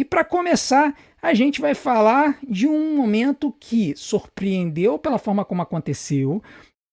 E para começar, a gente vai falar de um momento que surpreendeu pela forma como aconteceu,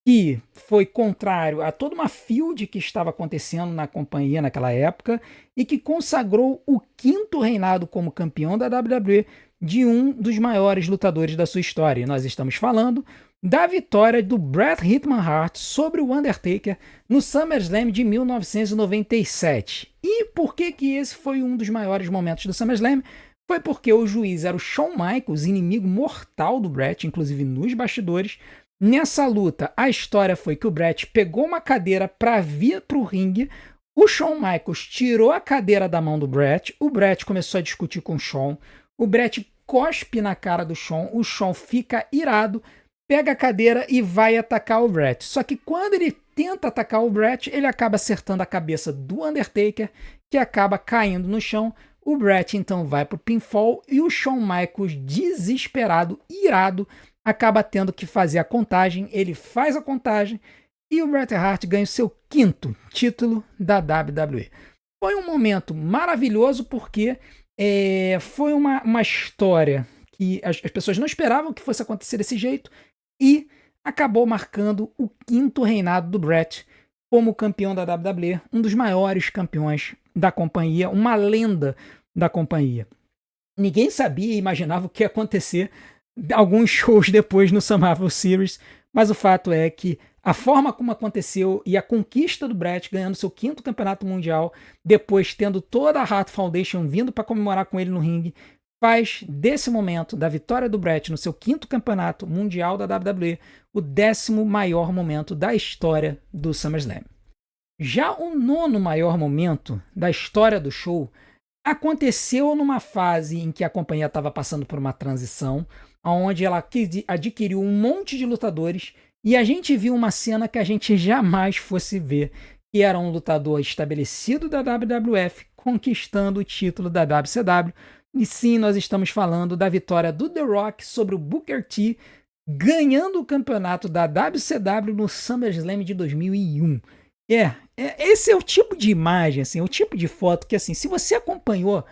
que foi contrário a toda uma field que estava acontecendo na companhia naquela época e que consagrou o quinto reinado como campeão da WWE de um dos maiores lutadores da sua história. E nós estamos falando da vitória do Bret Hitman Hart sobre o Undertaker no SummerSlam de 1997. E por que que esse foi um dos maiores momentos do SummerSlam? Foi porque o juiz era o Shawn Michaels, inimigo mortal do Bret, inclusive nos bastidores. Nessa luta, a história foi que o Bret pegou uma cadeira para vir para o ringue, o Shawn Michaels tirou a cadeira da mão do Bret, o Bret começou a discutir com o Shawn, o Bret cospe na cara do Shawn, o Shawn fica irado, pega a cadeira e vai atacar o Bret. Só que quando ele tenta atacar o Bret, ele acaba acertando a cabeça do Undertaker, que acaba caindo no chão. O Bret então vai pro pinfall e o Shawn Michaels, desesperado, irado, acaba tendo que fazer a contagem. Ele faz a contagem e o Bret Hart ganha o seu quinto título da WWE. Foi um momento maravilhoso porque foi uma história que as pessoas não esperavam que fosse acontecer desse jeito e acabou marcando o quinto reinado do Bret como campeão da WWE, um dos maiores campeões da companhia, uma lenda da companhia. Ninguém sabia e imaginava o que ia acontecer alguns shows depois no Survivor Series, mas o fato é que a forma como aconteceu e a conquista do Bret ganhando seu quinto campeonato mundial, depois tendo toda a Hart Foundation vindo para comemorar com ele no ringue, faz desse momento, da vitória do Bret no seu quinto campeonato mundial da WWE, o 10º maior momento da história do SummerSlam. Já o 9º maior momento da história do show aconteceu numa fase em que a companhia estava passando por uma transição, onde ela adquiriu um monte de lutadores e a gente viu uma cena que a gente jamais fosse ver, que era um lutador estabelecido da WWF conquistando o título da WCW. E sim, nós estamos falando da vitória do The Rock sobre o Booker T, ganhando o campeonato da WCW no SummerSlam de 2001. Esse é o tipo de imagem, assim, o tipo de foto que, assim, se você acompanhou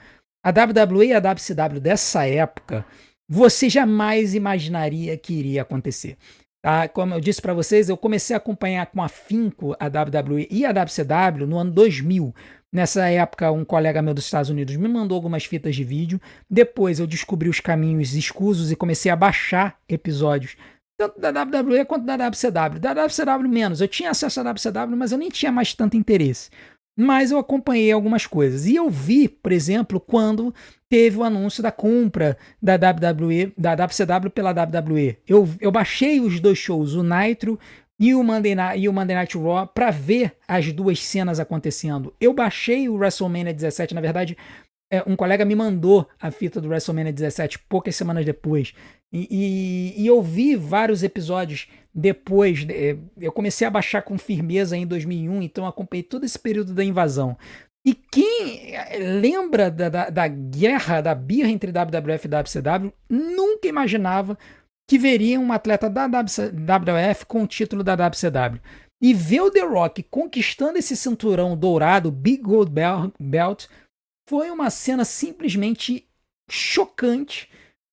a WWE e a WCW dessa época, você jamais imaginaria que iria acontecer. Tá? Como eu disse para vocês, eu comecei a acompanhar com afinco a WWE e a WCW no ano 2000. Nessa época, um colega meu dos Estados Unidos me mandou algumas fitas de vídeo. Depois eu descobri os caminhos escusos e comecei a baixar episódios tanto da WWE quanto da WCW. Da WCW menos. Eu tinha acesso à WCW, mas eu nem tinha mais tanto interesse. Mas eu acompanhei algumas coisas. E eu vi, por exemplo, quando teve o anúncio da compra da WWE, da WCW pela WWE. Eu baixei os dois shows, o Nitro e o Monday Night Raw, para ver as duas cenas acontecendo. Eu baixei o WrestleMania 17, na verdade, um colega me mandou a fita do WrestleMania 17 poucas semanas depois. E eu vi vários episódios depois. Eu comecei a baixar com firmeza em 2001, então acompanhei todo esse período da invasão. E quem lembra da guerra, da birra entre WWF e WCW, nunca imaginava que veria um atleta da WWF com o título da WCW. E ver o The Rock conquistando esse cinturão dourado, Big Gold Belt, foi uma cena simplesmente chocante,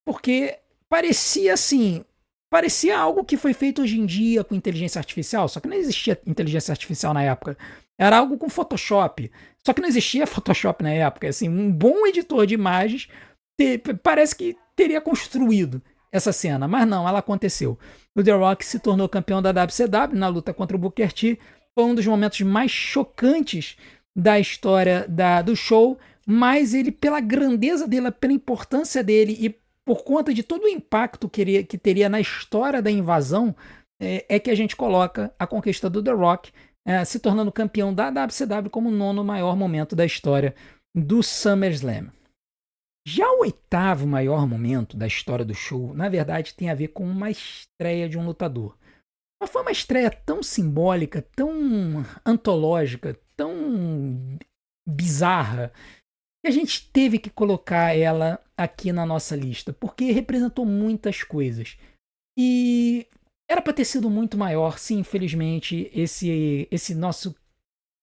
porque parecia assim, parecia algo que foi feito hoje em dia com inteligência artificial, só que não existia inteligência artificial na época. Era algo com Photoshop, só que não existia Photoshop na época. Assim, um bom editor de imagens parece que teria construído essa cena, mas não, ela aconteceu. O The Rock se tornou campeão da WCW na luta contra o Booker T. Foi um dos momentos mais chocantes da história do show, mas ele, pela grandeza dele, pela importância dele e por conta de todo o impacto que teria na história da invasão, é que a gente coloca a conquista do The Rock se tornando campeão da WCW como o 9º maior momento da história do SummerSlam. Já o 8º maior momento da história do show, na verdade, tem a ver com uma estreia de um lutador. Mas foi uma estreia tão simbólica, tão antológica, tão bizarra, que a gente teve que colocar ela aqui na nossa lista, porque representou muitas coisas. E era para ter sido muito maior se, infelizmente, esse nosso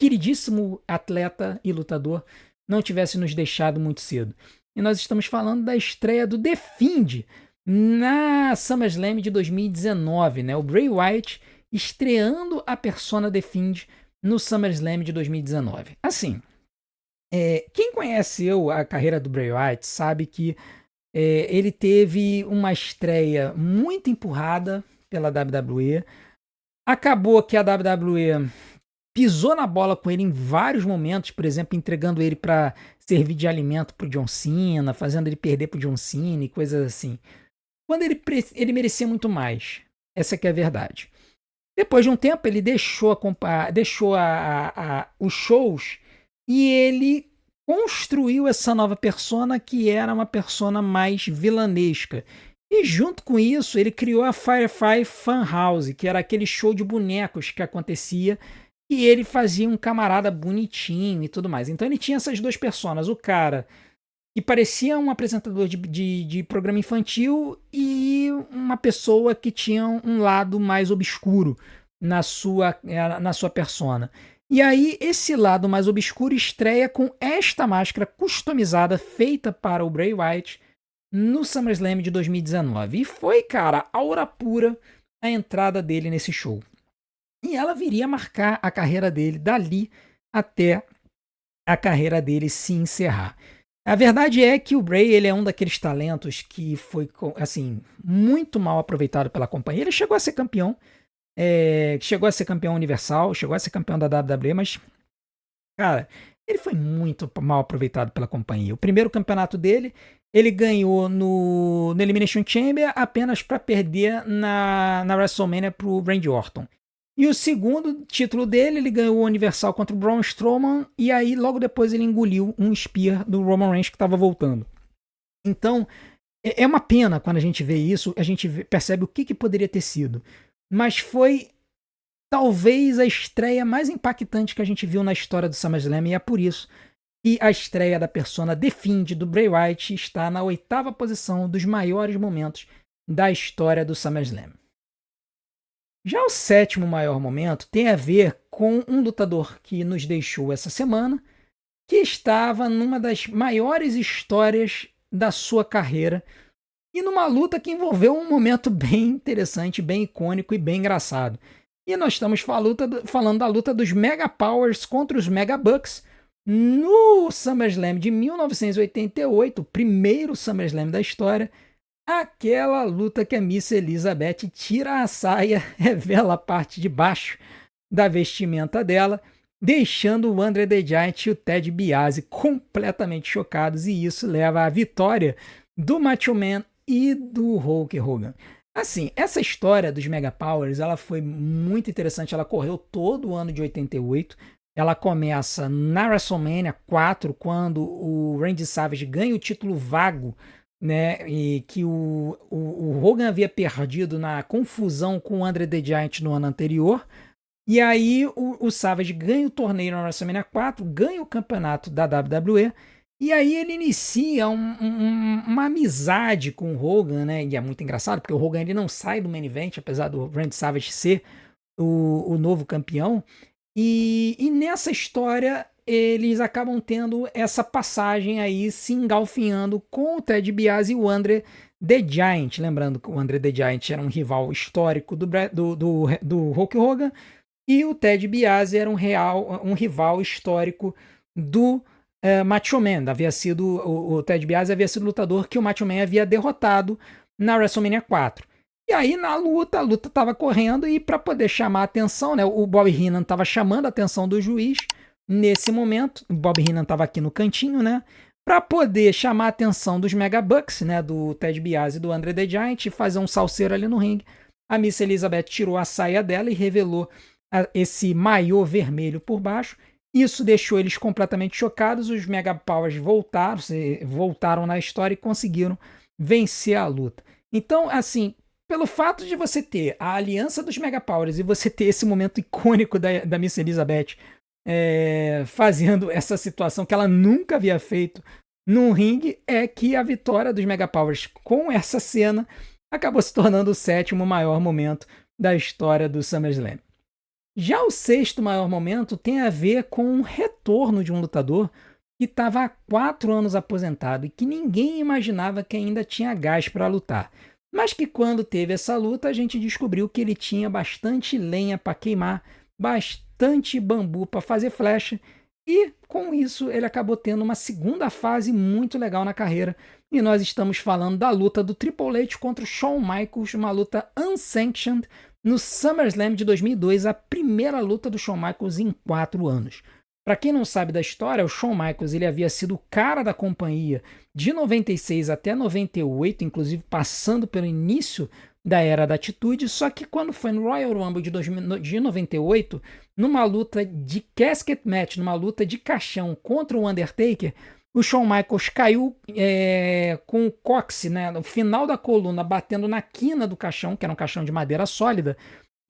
queridíssimo atleta e lutador não tivesse nos deixado muito cedo. e nós estamos falando da estreia do The Fiend na SummerSlam de 2019, né? O Bray Wyatt estreando a persona The Fiend no SummerSlam de 2019. Assim, quem conheceu a carreira do Bray Wyatt sabe que ele teve uma estreia muito empurrada pela WWE. Acabou que a WWE pisou na bola com ele em vários momentos, por exemplo, entregando ele para servir de alimento pro John Cena, fazendo ele perder pro John Cena e coisas assim. Quando ele merecia muito mais. Essa que é a verdade. Depois de um tempo, ele deixou os shows e ele construiu essa nova persona que era uma persona mais vilanesca. E junto com isso, ele criou a Firefly Funhouse, que era aquele show de bonecos que acontecia e ele fazia um camarada bonitinho e tudo mais. Então ele tinha essas duas personas, o cara que parecia um apresentador de programa infantil e uma pessoa que tinha um lado mais obscuro na sua persona. E aí esse lado mais obscuro estreia com esta máscara customizada feita para o Bray Wyatt no SummerSlam de 2019. E foi, cara, aura pura a entrada dele nesse show. E ela viria a marcar a carreira dele dali até a carreira dele se encerrar. A verdade é que o Bray ele é um daqueles talentos que foi assim muito mal aproveitado pela companhia. Ele chegou a ser campeão, chegou a ser campeão universal, chegou a ser campeão da WWE, mas, cara, ele foi muito mal aproveitado pela companhia. O primeiro campeonato dele, ele ganhou no Elimination Chamber apenas para perder na WrestleMania para o Randy Orton. E o segundo título dele, ele ganhou o Universal contra o Braun Strowman, e aí logo depois ele engoliu um Spear do Roman Reigns que estava voltando. Então, é uma pena quando a gente vê isso, a gente percebe o que poderia ter sido. Mas foi talvez a estreia mais impactante que a gente viu na história do SummerSlam, e é por isso que a estreia da persona The Fiend do Bray Wyatt está na 8ª posição dos maiores momentos da história do SummerSlam. Já o 7º maior momento tem a ver com um lutador que nos deixou essa semana, que estava numa das maiores histórias da sua carreira e numa luta que envolveu um momento bem interessante, bem icônico e bem engraçado. E nós estamos falando da luta dos Mega Powers contra os Mega Bucks no SummerSlam de 1988, o primeiro SummerSlam da história. Aquela luta que a Miss Elizabeth tira a saia, revela a parte de baixo da vestimenta dela, deixando o Andre the Giant e o Ted DiBiase completamente chocados, e isso leva à vitória do Macho Man e do Hulk Hogan. Assim, essa história dos Mega Powers, ela foi muito interessante, ela correu todo o ano de 88, ela começa na WrestleMania 4, quando o Randy Savage ganha o título vago, né, e que o Hogan havia perdido na confusão com o Andre the Giant no ano anterior. E aí o Savage ganha o torneio na WrestleMania 4, ganha o campeonato da WWE, e aí ele inicia uma amizade com o Hogan, né? E é muito engraçado, porque o Hogan ele não sai do main event, apesar do Randy Savage ser o novo campeão. E nessa história eles acabam tendo essa passagem aí, se engalfinhando com o Ted DiBiase e o Andre the Giant. Lembrando que o Andre the Giant era um rival histórico do Hulk Hogan, e o Ted DiBiase era um rival histórico do Macho Man. O Ted DiBiase havia sido o lutador que o Macho Man havia derrotado na WrestleMania 4. E aí na luta, a luta estava correndo, e para poder chamar a atenção, né, o Bob Heenan estava chamando a atenção do juiz nesse momento. O Bob Heenan estava aqui no cantinho, né, para poder chamar a atenção dos Mega Bucks, né, do Ted DiBiase e do Andre the Giant, e fazer um salseiro ali no ringue. A Miss Elizabeth tirou a saia dela e revelou esse maiô vermelho por baixo. Isso deixou eles completamente chocados. Os Mega Powers voltaram na história e conseguiram vencer a luta. Então, assim, pelo fato de você ter a aliança dos Mega Powers e você ter esse momento icônico da Miss Elizabeth fazendo essa situação que ela nunca havia feito num ringue, é que a vitória dos Mega Powers com essa cena acabou se tornando o 7º maior momento da história do SummerSlam. Já o 6º maior momento tem a ver com o retorno de um lutador que estava há 4 anos aposentado e que ninguém imaginava que ainda tinha gás para lutar. Mas que quando teve essa luta, a gente descobriu que ele tinha bastante lenha para queimar, bastante bambu para fazer flecha, e com isso ele acabou tendo uma segunda fase muito legal na carreira. E nós estamos falando da luta do Triple H contra o Shawn Michaels, uma luta unsanctioned no SummerSlam de 2002, a primeira luta do Shawn Michaels em 4 anos. Para quem não sabe da história, o Shawn Michaels ele havia sido o cara da companhia de 96 até 98, inclusive passando pelo início da era da Atitude, só que quando foi no Royal Rumble de 98, numa luta de casket match, numa luta de caixão contra o Undertaker, o Shawn Michaels caiu com o cóccix, né, no final da coluna, batendo na quina do caixão, que era um caixão de madeira sólida,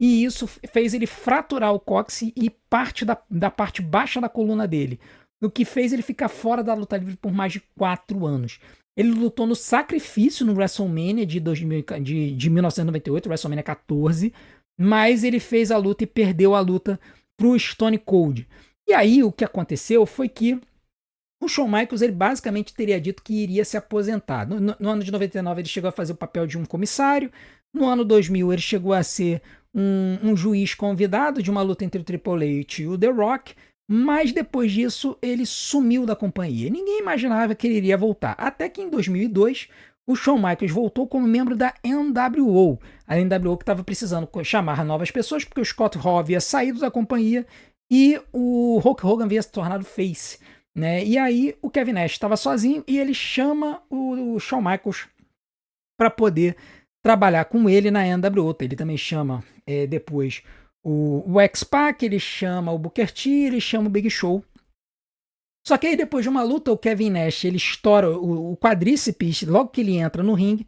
e isso fez ele fraturar o cóccix e parte da parte baixa da coluna dele, o que fez ele ficar fora da luta livre por mais de 4 anos. Ele lutou no Sacrifício no WrestleMania de 1998, WrestleMania 14, mas ele fez a luta e perdeu a luta pro Stone Cold. E aí o que aconteceu foi que o Shawn Michaels ele basicamente teria dito que iria se aposentar. No ano de 99 ele chegou a fazer o papel de um comissário, no ano 2000 ele chegou a ser um juiz convidado de uma luta entre o Triple H e o The Rock, mas depois disso ele sumiu da companhia. Ninguém imaginava que ele iria voltar. Até que em 2002 o Shawn Michaels voltou como membro da NWO. A NWO que estava precisando chamar novas pessoas porque o Scott Hall havia saído da companhia e o Hulk Hogan havia se tornado face. Né? E aí o Kevin Nash estava sozinho e ele chama o Shawn Michaels para poder trabalhar com ele na NWO. Ele também chama depois o X-Pac, ele chama o Booker T, ele chama o Big Show. Só que aí depois de uma luta, o Kevin Nash ele estoura o quadríceps, logo que ele entra no ringue,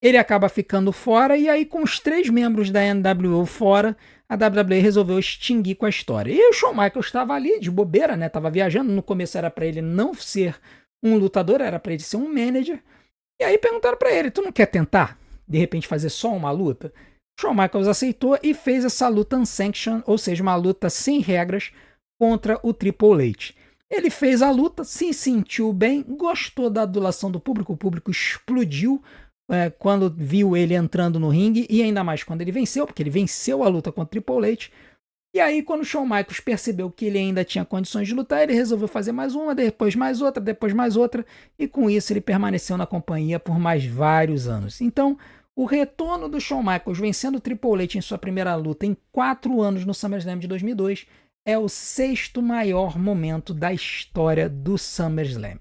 ele acaba ficando fora, e aí com os 3 membros da NWO fora, a WWE resolveu extinguir com a história. E o Shawn Michaels estava ali de bobeira, né? Tava viajando, no começo era para ele não ser um lutador, era para ele ser um manager. E aí perguntaram para ele, tu não quer tentar, de repente, fazer só uma luta? O Shawn Michaels aceitou e fez essa luta unsanctioned, ou seja, uma luta sem regras contra o Triple H. Ele fez a luta, se sentiu bem, gostou da adulação do público, o público explodiu quando viu ele entrando no ringue, e ainda mais quando ele venceu, porque ele venceu a luta contra o Triple H. E aí, quando o Shawn Michaels percebeu que ele ainda tinha condições de lutar, ele resolveu fazer mais uma, depois mais outra, e com isso ele permaneceu na companhia por mais vários anos. Então, o retorno do Shawn Michaels vencendo o Triple H em sua primeira luta em 4 anos no SummerSlam de 2002 é o 6º maior momento da história do SummerSlam.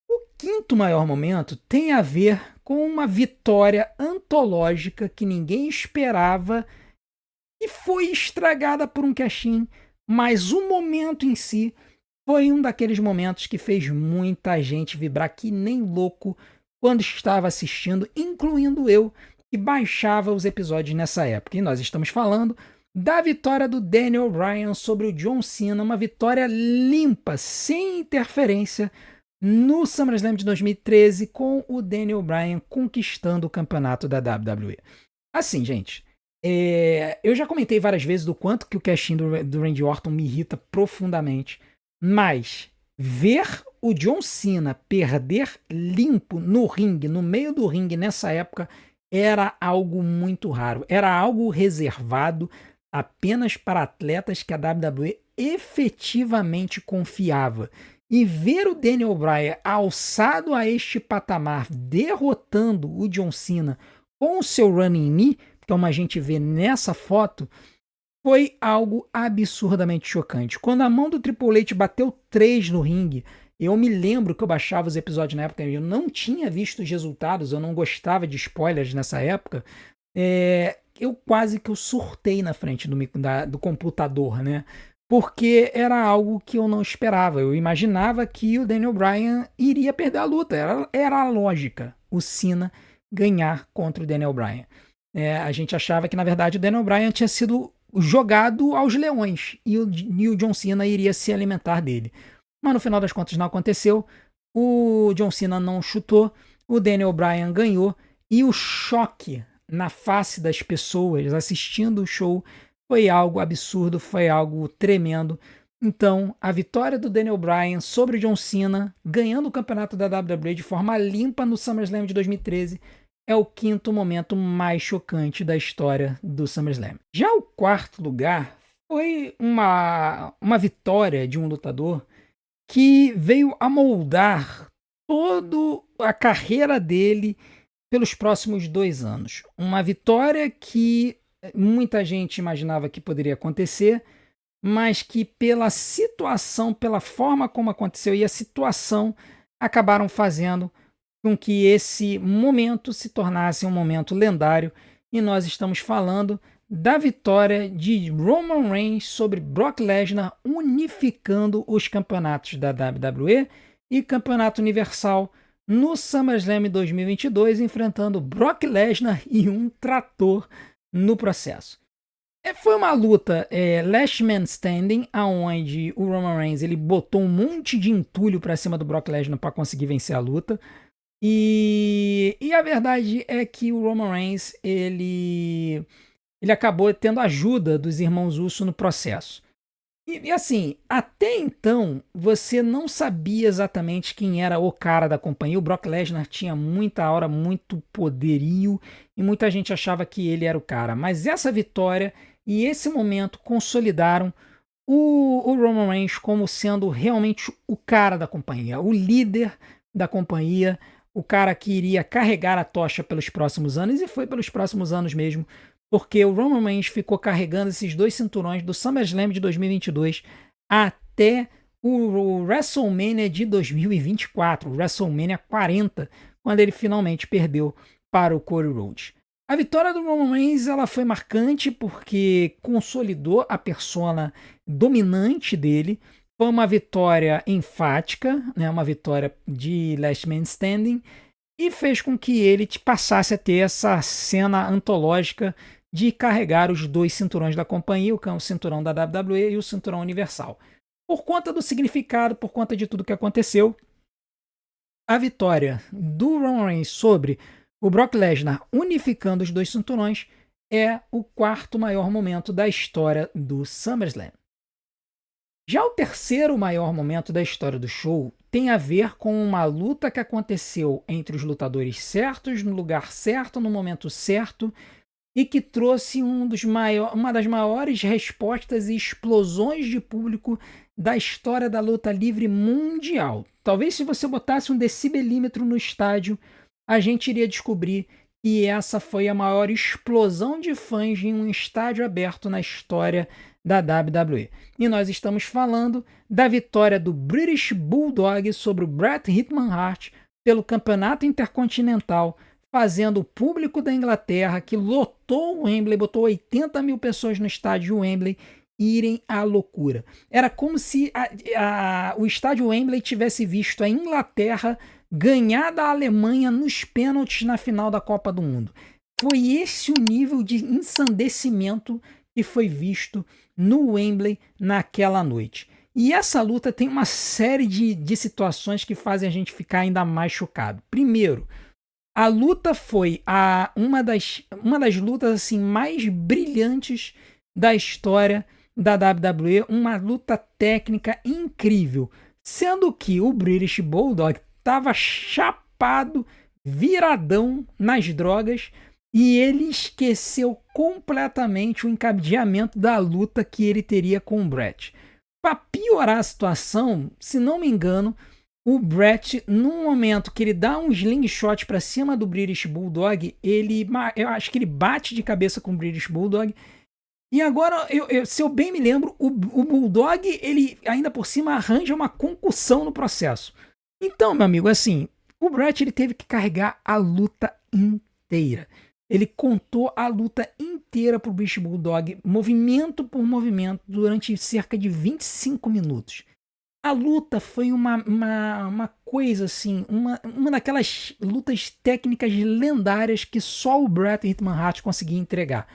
O 5º maior momento tem a ver com uma vitória antológica que ninguém esperava e foi estragada por um cash-in, mas o momento em si foi um daqueles momentos que fez muita gente vibrar que nem louco quando estava assistindo, incluindo eu, que baixava os episódios nessa época. E nós estamos falando da vitória do Daniel Bryan sobre o John Cena, uma vitória limpa, sem interferência, no SummerSlam de 2013, com o Daniel Bryan conquistando o campeonato da WWE. Assim, gente, eu já comentei várias vezes do quanto que o cash-in do Randy Orton me irrita profundamente, mas ver o John Cena perder limpo no ringue, no meio do ringue nessa época, era algo muito raro, era algo reservado apenas para atletas que a WWE efetivamente confiava. E ver o Daniel Bryan alçado a este patamar, derrotando o John Cena com o seu running knee, como a gente vê nessa foto, foi algo absurdamente chocante. Quando a mão do Triple H bateu 3 no ringue, eu me lembro que eu baixava os episódios na época, eu não tinha visto os resultados, eu não gostava de spoilers nessa época, eu quase que eu surtei na frente do computador, né? Porque era algo que eu não esperava. Eu imaginava que o Daniel Bryan iria perder a luta. Era a lógica, o Cena ganhar contra o Daniel Bryan. A gente achava que, na verdade, o Daniel Bryan tinha sido jogado aos leões e o John Cena iria se alimentar dele. Mas no final das contas não aconteceu. O John Cena não chutou, o Daniel Bryan ganhou, e o choque na face das pessoas assistindo o show foi algo absurdo, foi algo tremendo. Então, a vitória do Daniel Bryan sobre o John Cena, ganhando o campeonato da WWE de forma limpa no SummerSlam de 2013, é o quinto momento mais chocante da história do SummerSlam. Já o quarto lugar foi uma vitória de um lutador que veio a moldar toda a carreira dele pelos próximos 2 anos. Uma vitória que muita gente imaginava que poderia acontecer, mas que pela situação, pela forma como aconteceu e a situação, acabaram fazendo com que esse momento se tornasse um momento lendário. E nós estamos falando da vitória de Roman Reigns sobre Brock Lesnar, unificando os campeonatos da WWE e Campeonato Universal no SummerSlam 2022, enfrentando Brock Lesnar e um trator no processo. Foi uma luta last man standing, aonde o Roman Reigns ele botou um monte de entulho para cima do Brock Lesnar para conseguir vencer a luta. E a verdade é que o Roman Reigns ele acabou tendo ajuda dos irmãos Uso no processo. E assim, até então você não sabia exatamente quem era o cara da companhia. O Brock Lesnar tinha muita aura, muito poderio e muita gente achava que ele era o cara. Mas essa vitória e esse momento consolidaram o Roman Reigns como sendo realmente o cara da companhia, o líder da companhia, o cara que iria carregar a tocha pelos próximos anos, e foi pelos próximos anos mesmo, porque o Roman Reigns ficou carregando esses 2 cinturões do SummerSlam de 2022 até o WrestleMania de 2024, o WrestleMania 40, quando ele finalmente perdeu para o Cody Rhodes. A vitória do Roman Reigns ela foi marcante porque consolidou a persona dominante dele. Foi uma vitória enfática, né, uma vitória de Last Man Standing, e fez com que ele passasse a ter essa cena antológica de carregar os 2 cinturões da companhia, o cinturão da WWE e o cinturão universal. Por conta do significado, por conta de tudo que aconteceu, a vitória do Roman Reigns sobre o Brock Lesnar unificando os 2 cinturões é o quarto maior momento da história do SummerSlam. Já o terceiro maior momento da história do show tem a ver com uma luta que aconteceu entre os lutadores certos, no lugar certo, no momento certo, e que trouxe uma das maiores respostas e explosões de público da história da luta livre mundial. Talvez se você botasse um decibelímetro no estádio, a gente iria descobrir que essa foi a maior explosão de fãs em um estádio aberto na história da WWE. E nós estamos falando da vitória do British Bulldog sobre o Bret Hitman Hart pelo Campeonato Intercontinental, fazendo o público da Inglaterra, que lotou o Wembley, botou 80 mil pessoas no estádio Wembley, irem à loucura. Era como se o estádio Wembley tivesse visto a Inglaterra ganhar da Alemanha nos pênaltis na final da Copa do Mundo. Foi esse o nível de ensandecimento que foi visto no Wembley naquela noite. E essa luta tem uma série de situações que fazem a gente ficar ainda mais chocado. Primeiro, a luta foi uma das lutas assim, mais brilhantes da história da WWE, uma luta técnica incrível, sendo que o British Bulldog estava chapado, viradão nas drogas, e ele esqueceu completamente o encadeamento da luta que ele teria com o Bret. Para piorar a situação, se não me engano, o Bret, num momento que ele dá um slingshot para cima do British Bulldog, eu acho que ele bate de cabeça com o British Bulldog. E agora, se eu bem me lembro, o Bulldog, ele ainda por cima arranja uma concussão no processo. Então, meu amigo, assim, o Bret ele teve que carregar a luta inteira. Ele contou a luta inteira pro British Bulldog, movimento por movimento, durante cerca de 25 minutos. A luta foi uma coisa assim, uma daquelas lutas técnicas lendárias que só o Bret Hitman Hart conseguia entregar.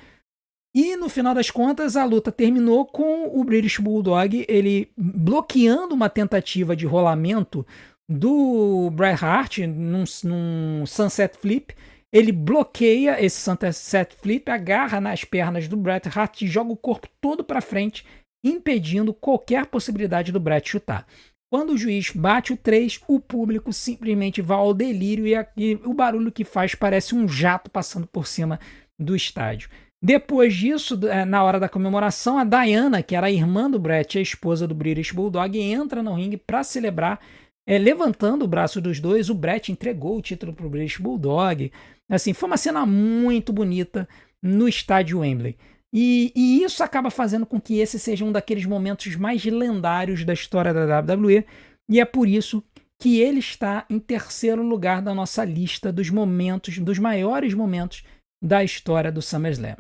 E no final das contas, a luta terminou com o British Bulldog ele bloqueando uma tentativa de rolamento do Bret Hart num Sunset Flip. Ele bloqueia esse Sunset Flip, agarra nas pernas do Bret Hart e joga o corpo todo para frente, impedindo qualquer possibilidade do Bret chutar. Quando o juiz bate o 3, o público simplesmente vai ao delírio e o barulho que faz parece um jato passando por cima do estádio. Depois disso, na hora da comemoração, a Diana, que era a irmã do Bret, a esposa do British Bulldog, entra no ringue para celebrar, levantando o braço dos dois. O Bret entregou o título para o British Bulldog. Assim, foi uma cena muito bonita no estádio Wembley. E isso acaba fazendo com que esse seja um daqueles momentos mais lendários da história da WWE, e é por isso que ele está em terceiro lugar da nossa lista dos momentos, dos maiores momentos da história do SummerSlam.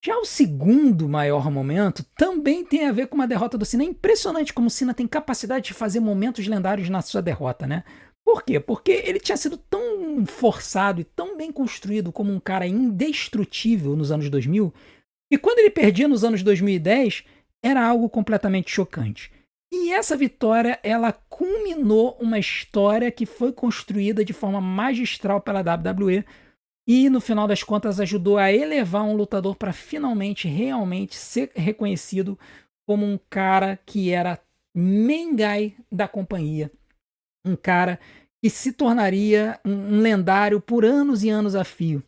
Já o segundo maior momento também tem a ver com uma derrota do Cena. É impressionante como o Cena tem capacidade de fazer momentos lendários na sua derrota, né? Por quê? Porque ele tinha sido tão forçado e tão bem construído como um cara indestrutível nos anos 2000, e quando ele perdia nos anos 2010, era algo completamente chocante. E essa vitória, ela culminou uma história que foi construída de forma magistral pela WWE e, no final das contas, ajudou a elevar um lutador para finalmente, realmente ser reconhecido como um cara que era main guy da companhia. Um cara que se tornaria um lendário por anos e anos a fio,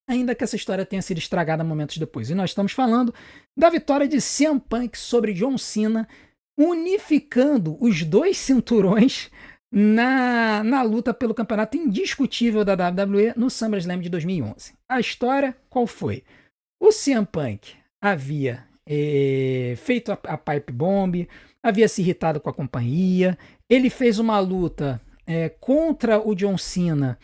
ainda que essa história tenha sido estragada momentos depois. E nós estamos falando da vitória de CM Punk sobre John Cena, unificando os dois cinturões na luta pelo campeonato indiscutível da WWE no SummerSlam de 2011. A história, qual foi? O CM Punk havia feito a Pipe Bomb, havia se irritado com a companhia, ele fez uma luta contra o John Cena,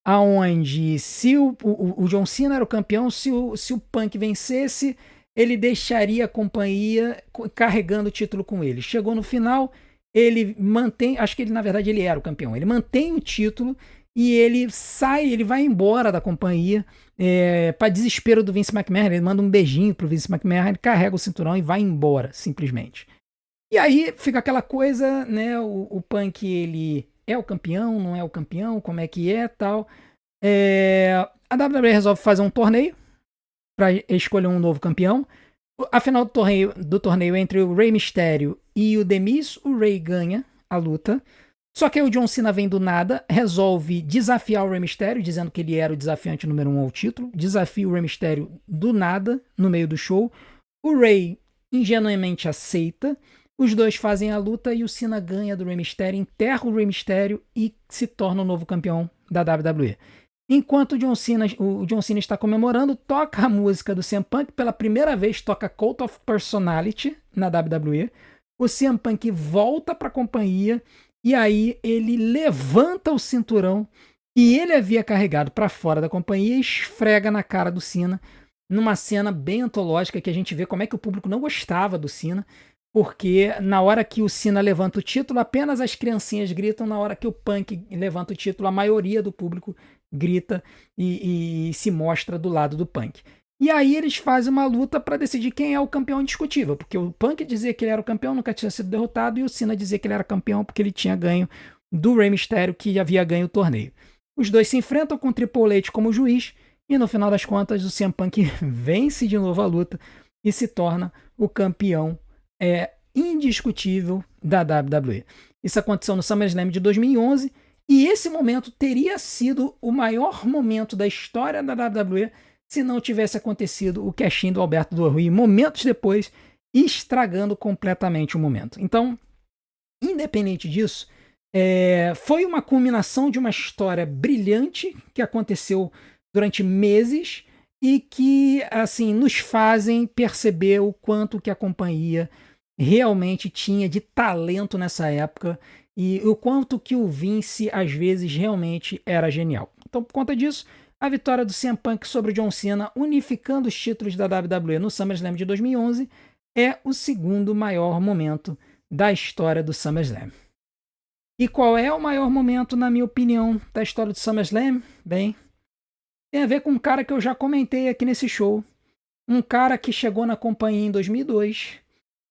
aonde se o John Cena era o campeão, se o Punk vencesse, ele deixaria a companhia carregando o título com ele. Chegou no final, ele mantém, acho que ele na verdade ele era o campeão, ele mantém o título e ele sai, ele vai embora da companhia, para desespero do Vince McMahon. Ele manda um beijinho pro Vince McMahon, ele carrega o cinturão e vai embora, simplesmente. E aí fica aquela coisa, né, o Punk, ele é o campeão, não é o campeão, como é que é, tal. A WWE resolve fazer um torneio para escolher um novo campeão. A final do torneio entre o Rey Mysterio e o The Miz, o Rey ganha a luta. Só que aí o John Cena vem do nada, resolve desafiar o Rey Mysterio, dizendo que ele era o desafiante número 1 ao título. Desafia o Rey Mysterio do nada, no meio do show. O Rey ingenuamente aceita. Os dois fazem a luta e o Cena ganha do Rey Mysterio, enterra o Rey Mysterio e se torna o novo campeão da WWE. Enquanto o John Cena está comemorando, toca a música do CM Punk. Pela primeira vez toca Cult of Personality na WWE. O CM Punk volta para a companhia e aí ele levanta o cinturão que ele havia carregado para fora da companhia e esfrega na cara do Cena, numa cena bem antológica que a gente vê como é que o público não gostava do Cena, porque na hora que o Cena levanta o título, apenas as criancinhas gritam. Na hora que o Punk levanta o título, a maioria do público grita e se mostra do lado do Punk. E aí eles fazem uma luta para decidir quem é o campeão indiscutível, porque o Punk dizia que ele era o campeão, nunca tinha sido derrotado, e o Cena dizia que ele era campeão porque ele tinha ganho do Rey Mysterio, que havia ganho o torneio. Os dois se enfrentam com o Triple H como juiz, e no final das contas o CM Punk vence de novo a luta e se torna o campeão indiscutível da WWE. Isso aconteceu no SummerSlam de 2011, e esse momento teria sido o maior momento da história da WWE se não tivesse acontecido o cash-in do Alberto Del Rio momentos depois, estragando completamente o momento. Então, independente disso, foi uma culminação de uma história brilhante que aconteceu durante meses e que, assim, nos fazem perceber o quanto que a companhia realmente tinha de talento nessa época e o quanto que o Vince, às vezes, realmente era genial. Então, por conta disso, a vitória do CM Punk sobre o John Cena, unificando os títulos da WWE no SummerSlam de 2011, é o segundo maior momento da história do SummerSlam. E qual é o maior momento, na minha opinião, da história do SummerSlam? Bem, tem a ver com um cara que eu já comentei aqui nesse show. Um cara que chegou na companhia em 2002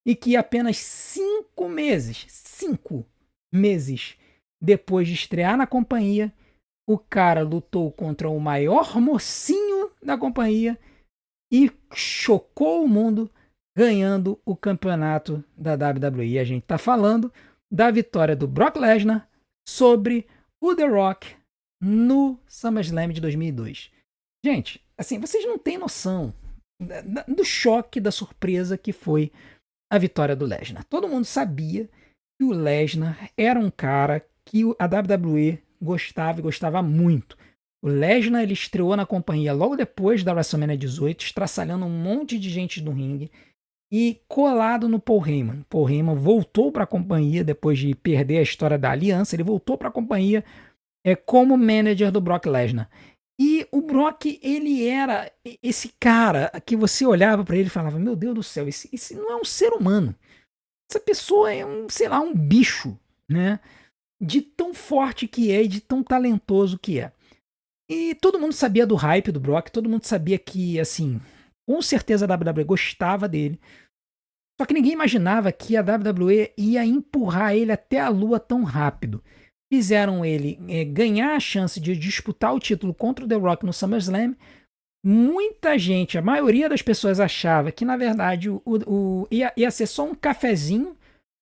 e que apenas 5 meses depois de estrear na companhia, o cara lutou contra o maior mocinho da companhia e chocou o mundo, ganhando o campeonato da WWE. A gente está falando da vitória do Brock Lesnar sobre o The Rock no SummerSlam de 2002. Gente, assim, vocês não têm noção do choque, da surpresa que foi a vitória do Lesnar. Todo mundo sabia que o Lesnar era um cara que a WWE gostava e gostava muito. O Lesnar ele estreou na companhia logo depois da WrestleMania 18, estraçalhando um monte de gente no ringue e colado no Paul Heyman. Paul Heyman voltou para a companhia depois de perder a história da aliança, ele voltou para a companhia como manager do Brock Lesnar. E o Brock, ele era esse cara que você olhava para ele e falava, meu Deus do céu, esse não é um ser humano. Essa pessoa é sei lá, um bicho, né? De tão forte que é e de tão talentoso que é. E todo mundo sabia do hype do Brock, todo mundo sabia que, assim, com certeza a WWE gostava dele. Só que ninguém imaginava que a WWE ia empurrar ele até a lua tão rápido. Fizeram ele ganhar a chance de disputar o título contra o The Rock no SummerSlam. Muita gente, a maioria das pessoas achava que, na verdade, ia ser só um cafezinho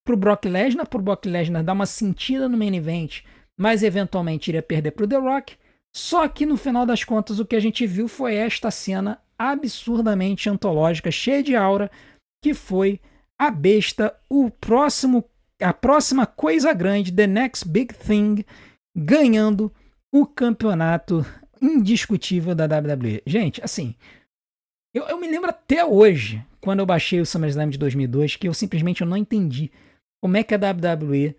pro Brock Lesnar dar uma sentida no main event, mas eventualmente iria perder pro The Rock. Só que no final das contas o que a gente viu foi esta cena absurdamente antológica, cheia de aura, que foi a besta, a próxima coisa grande, The Next Big Thing, ganhando o campeonato indiscutível da WWE. Gente, assim, eu me lembro até hoje, quando eu baixei o SummerSlam de 2002, que eu simplesmente não entendi como é que a WWE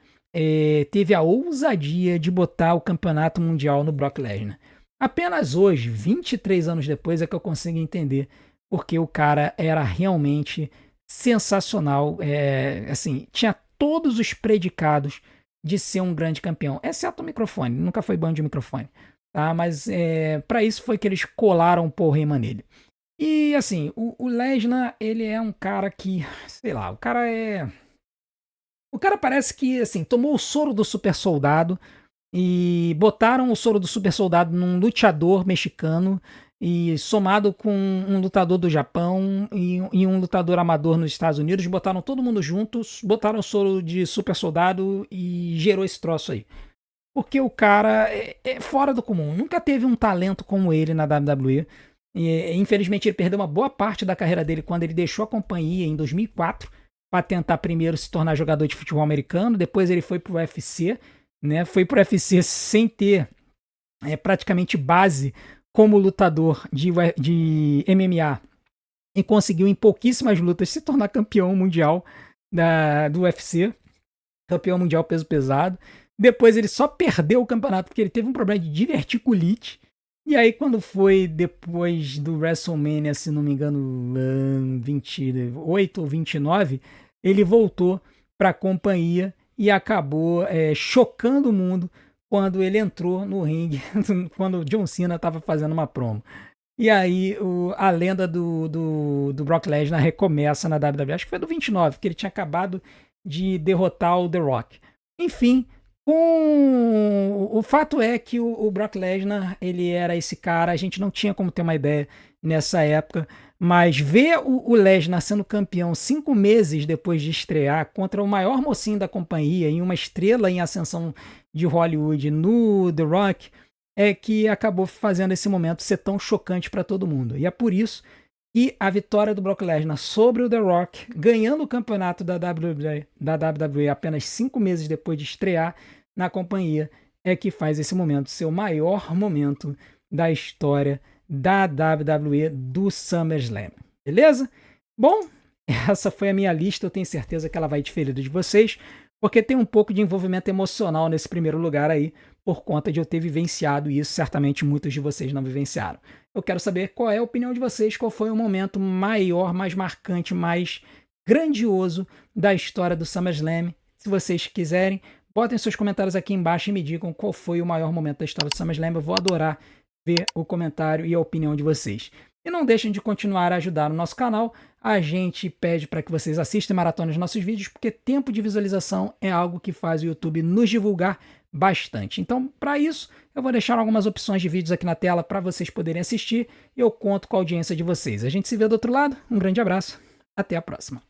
teve a ousadia de botar o campeonato mundial no Brock Lesnar. Apenas hoje, 23 anos depois, é que eu consigo entender porque o cara era realmente sensacional. Assim, tinha todos os predicados de ser um grande campeão, exceto o microfone, nunca foi bom de microfone. Tá? Mas para isso foi que eles colaram o Paul Heyman nele. E assim, o Lesnar, ele é um cara que, sei lá, o cara parece que, assim, tomou o soro do super soldado e botaram o soro do super soldado num lutador mexicano e somado com um lutador do Japão e um lutador amador nos Estados Unidos, botaram todo mundo juntos, botaram o soro de super soldado e gerou esse troço aí. Porque o cara é fora do comum, nunca teve um talento como ele na WWE. E, infelizmente ele perdeu uma boa parte da carreira dele quando ele deixou a companhia em 2004 para tentar primeiro se tornar jogador de futebol americano, depois ele foi pro UFC, né? Foi pro UFC sem ter praticamente base como lutador de MMA e conseguiu em pouquíssimas lutas se tornar campeão mundial do UFC, campeão mundial peso pesado. Depois ele só perdeu o campeonato porque ele teve um problema de diverticulite. E aí quando foi depois do WrestleMania, se não me engano, 28 ou 29, ele voltou para a companhia e acabou chocando o mundo quando ele entrou no ringue, quando o John Cena estava fazendo uma promo. E aí a lenda do Brock Lesnar recomeça na WWE. Acho que foi do 29, que ele tinha acabado de derrotar o The Rock. Enfim, o fato é que o Brock Lesnar, ele era esse cara, a gente não tinha como ter uma ideia nessa época, mas ver o Lesnar sendo campeão 5 meses depois de estrear contra o maior mocinho da companhia e uma estrela em ascensão de Hollywood no The Rock, é que acabou fazendo esse momento ser tão chocante para todo mundo. E é por isso que a vitória do Brock Lesnar sobre o The Rock, ganhando o campeonato da WWE apenas 5 meses depois de estrear na companhia, é que faz esse momento ser o maior momento da história da WWE do SummerSlam. Beleza? Bom, essa foi a minha lista. Eu tenho certeza que ela vai diferir de vocês, porque tem um pouco de envolvimento emocional nesse primeiro lugar aí, por conta de eu ter vivenciado isso. Certamente muitos de vocês não vivenciaram. Eu quero saber qual é a opinião de vocês, qual foi o momento maior, mais marcante, mais grandioso da história do SummerSlam. Se vocês quiserem, botem seus comentários aqui embaixo e me digam qual foi o maior momento da história do SummerSlam. Eu vou adorar ver o comentário e a opinião de vocês. E não deixem de continuar a ajudar o nosso canal. A gente pede para que vocês assistam maratonas dos nossos vídeos, porque tempo de visualização é algo que faz o YouTube nos divulgar bastante. Então, para isso, eu vou deixar algumas opções de vídeos aqui na tela para vocês poderem assistir e eu conto com a audiência de vocês. A gente se vê do outro lado. Um grande abraço. Até a próxima.